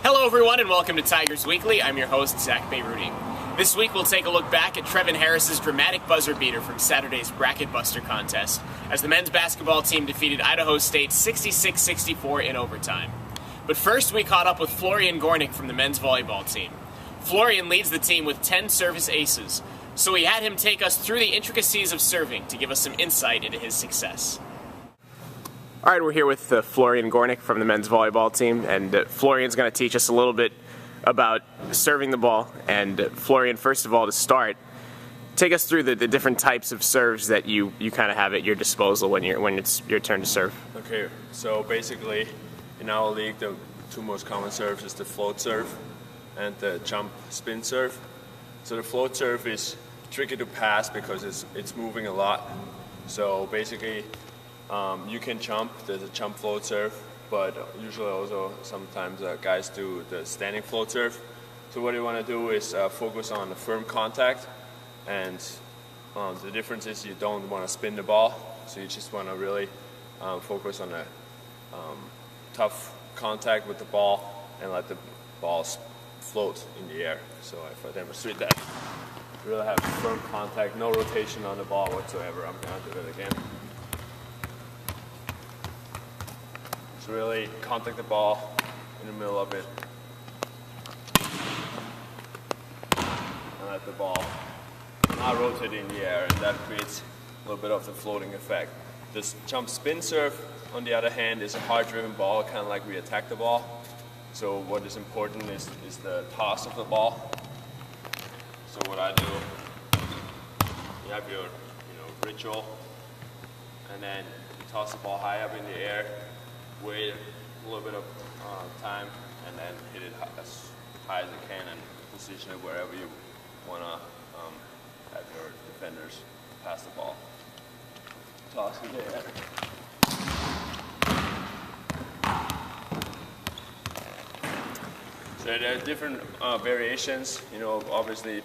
Hello everyone and welcome to Tigers Weekly. I'm your host, Zach Beyruti. This week we'll take a look back at Trevin Harris's dramatic buzzer beater from Saturday's Bracket Buster contest as the men's basketball team defeated Idaho State 66-64 in overtime. But first we caught up with Florian Gornik from the men's volleyball team. Florian leads the team with 10 service aces, so we had him take us through the intricacies of serving to give us some insight into his success. All right, we're here with Florian Gornik from the men's volleyball team, and Florian's going to teach us a little bit about serving the ball. And Florian, first of all, to start, take us through the different types of serves that you kind of have at your disposal when it's your turn to serve. Okay, so basically in our league the two most common serves is the float serve and the jump spin serve. So the float serve is tricky to pass because it's moving a lot. So basically you can jump, there's a jump float serve, but usually also sometimes guys do the standing float serve. So what you want to do is focus on the firm contact, and the difference is you don't want to spin the ball, so you just want to really focus on a tough contact with the ball and let the ball float in the air. So if I demonstrate that, really have firm contact, no rotation on the ball whatsoever. I'm going to do it again. Really contact the ball in the middle of it and let the ball not rotate in the air, and that creates a little bit of the floating effect. This jump spin serve, on the other hand, is a hard-driven ball, kind of like we attack the ball. So what is important is the toss of the ball. So what I do, you have your ritual, and then you toss the ball high up in the air, wait a little bit of time, and then hit it as high as you can and position it wherever you want to have your defenders pass the ball. Toss it there. So there are different variations. Obviously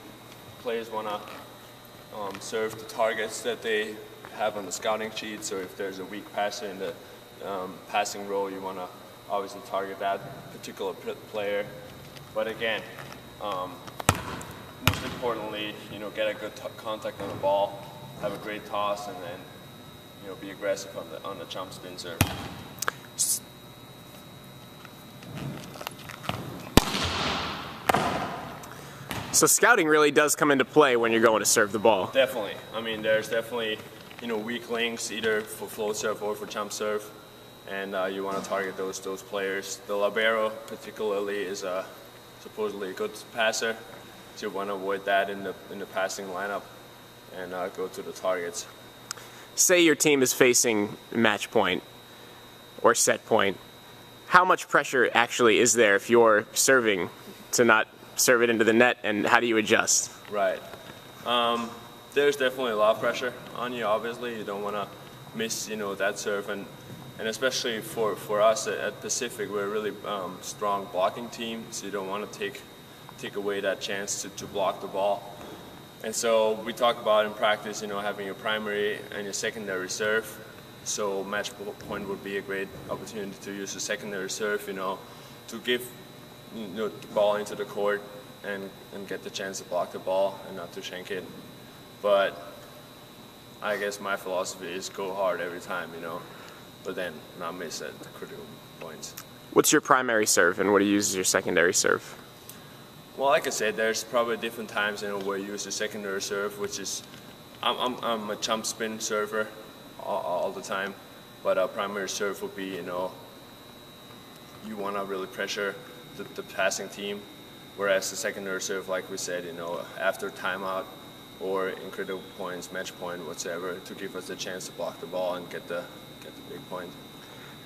players want to serve the targets that they have on the scouting sheet. So if there's a weak passer in the passing row, you want to obviously target that particular player. But again, most importantly, get a good contact on the ball, have a great toss, and then be aggressive on the jump spin serve. So scouting really does come into play when you're going to serve the ball. Definitely. I mean, there's definitely weak links either for float serve or for jump serve, and you want to target those players. The libero particularly is supposedly a good passer, so you want to avoid that in the passing lineup and go to the targets. Say your team is facing match point or set point. How much pressure actually is there if you're serving to not serve it into the net, and how do you adjust? Right. There's definitely a lot of pressure on you. Obviously, you don't want to miss that serve, and especially for us at Pacific, we're a really strong blocking team, so you don't want to take away that chance to block the ball. And so we talk about in practice, having your primary and your secondary serve. So match point would be a great opportunity to use the secondary serve, to give the ball into the court and get the chance to block the ball and not to shank it. But I guess my philosophy is go hard every time, but then not miss at the critical points. What's your primary serve, and what do you use as your secondary serve? Well, like I said, there's probably different times where you use the secondary serve, which is I'm a jump spin server all the time, but a primary serve would be you want to really pressure the passing team, whereas the secondary serve, like we said, after timeout or in critical points, match point, whatsoever, to give us the chance to block the ball and get the big point.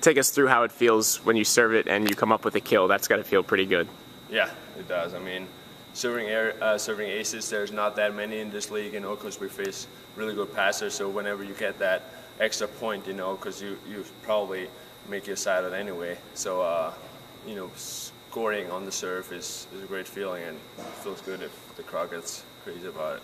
Take us through how it feels when you serve it and you come up with a kill. That's got to feel pretty good. Yeah, it does. I mean, serving aces, there's not that many in this league, because we face really good passers. So whenever you get that extra point, because you probably make your side out anyway. So scoring on the serve is a great feeling, and it feels good if the crowd gets crazy about it.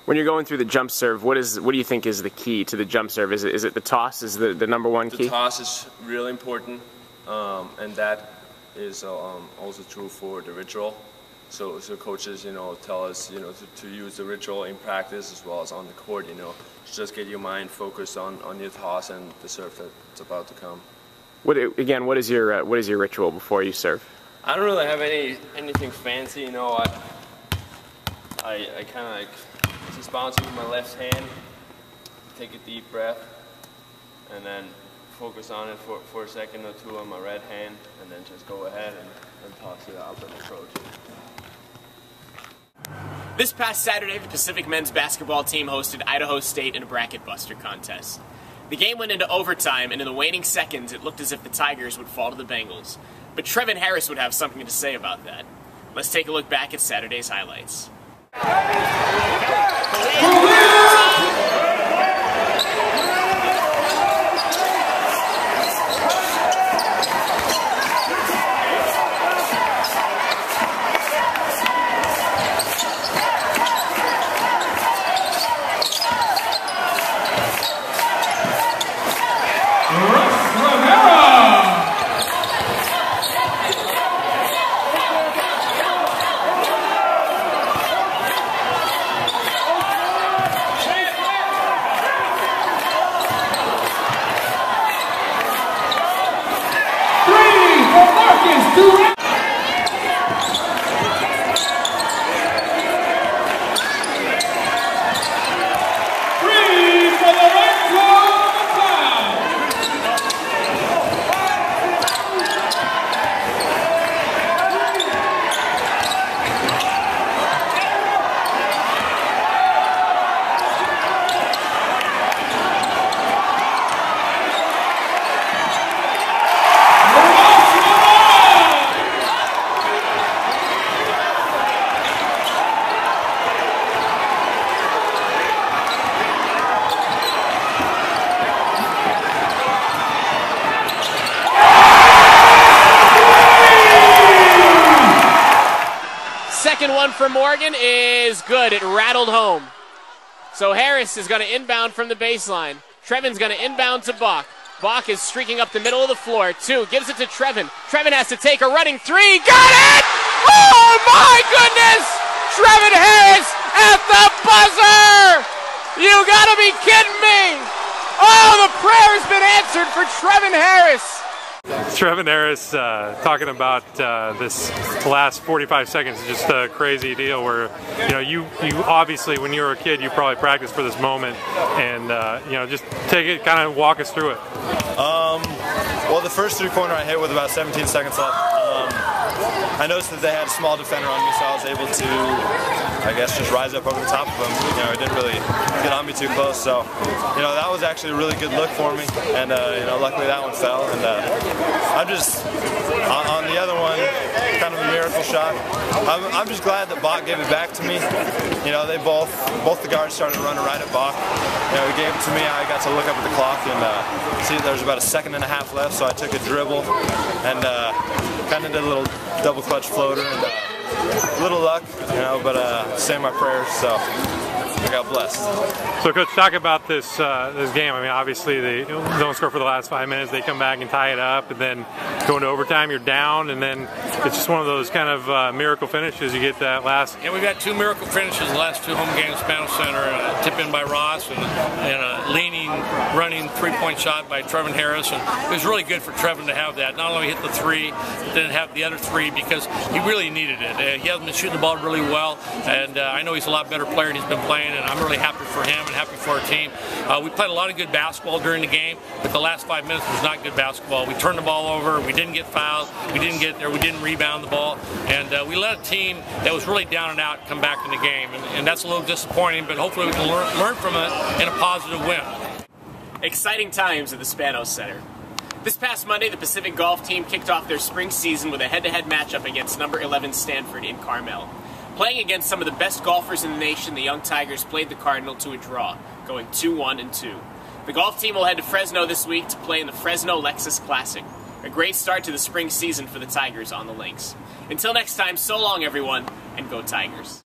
When you're going through the jump serve, what do you think is the key to the jump serve? Is it the toss? Is the number one key? The toss is really important, and that is also true for the ritual. So coaches, tell us, to use the ritual in practice as well as on the court, to just get your mind focused on your toss and the serve that's about to come. What is your ritual before you serve? I don't really have anything fancy, I kind of like just bounce it with my left hand, take a deep breath, and then focus on it for a second or two on my right hand, and then just go ahead and toss it out and approach it. This past Saturday, the Pacific men's basketball team hosted Idaho State in a bracket buster contest. The game went into overtime, and in the waning seconds, it looked as if the Tigers would fall to the Bengals. But Trevin Harris would have something to say about that. Let's take a look back at Saturday's highlights. Second one for Morgan is good. It rattled home. So Harris is going to inbound from the baseline. Trevin's going to inbound to Bach. Bach is streaking up the middle of the floor. Two, gives it to Trevin. Trevin has to take a running three. Got it! Oh my goodness! Trevin Harris at the buzzer! You gotta be kidding me! Oh, the prayer's been answered for Trevin Harris. Trevin Harris talking about this last 45 seconds is just a crazy deal where, you obviously when you were a kid you probably practiced for this moment, and just take it, kind of walk us through it. Well, the first three-pointer I hit with about 17 seconds left. I noticed that they had a small defender on me, so I was able to, I guess, just rise up over the top of them. It didn't really get on me too close, so that was actually a really good look for me, and luckily that one fell. And I'm just on the other one, kind of a miracle shot. I'm just glad that Bach gave it back to me. They both the guards started running right at Bach. He gave it to me. I got to look up at the clock and see there was about a second and a half left, so I took a dribble and kind of did a little double clutch floater, and a little luck, but say my prayers, so I got blessed. So, Coach, talk about this game. I mean, obviously they don't score for the last 5 minutes. They come back and tie it up, and then go into overtime. You're down, and then it's just one of those kind of miracle finishes. You get that last. Yeah, we've got two miracle finishes the last two home games. Spanish Center, a tip in by Ross, and a leaning, running three-point shot by Trevin Harris. And it was really good for Trevin to have that. Not only hit the three, but then have the other three because he really needed it. He hasn't been shooting the ball really well, and I know he's a lot better player than he's been playing. And I'm really happy for him and happy for our team. We played a lot of good basketball during the game, but the last 5 minutes was not good basketball. We turned the ball over, we didn't get fouled, we didn't rebound the ball, and we let a team that was really down and out come back in the game, and that's a little disappointing, but hopefully we can learn from it in a positive win. Exciting times at the Spanos Center. This past Monday, the Pacific Golf team kicked off their spring season with a head-to-head matchup against number 11 Stanford in Carmel. Playing against some of the best golfers in the nation, the young Tigers played the Cardinal to a draw, going 2-1-2. The golf team will head to Fresno this week to play in the Fresno Lexus Classic. A great start to the spring season for the Tigers on the links. Until next time, so long everyone, and go Tigers.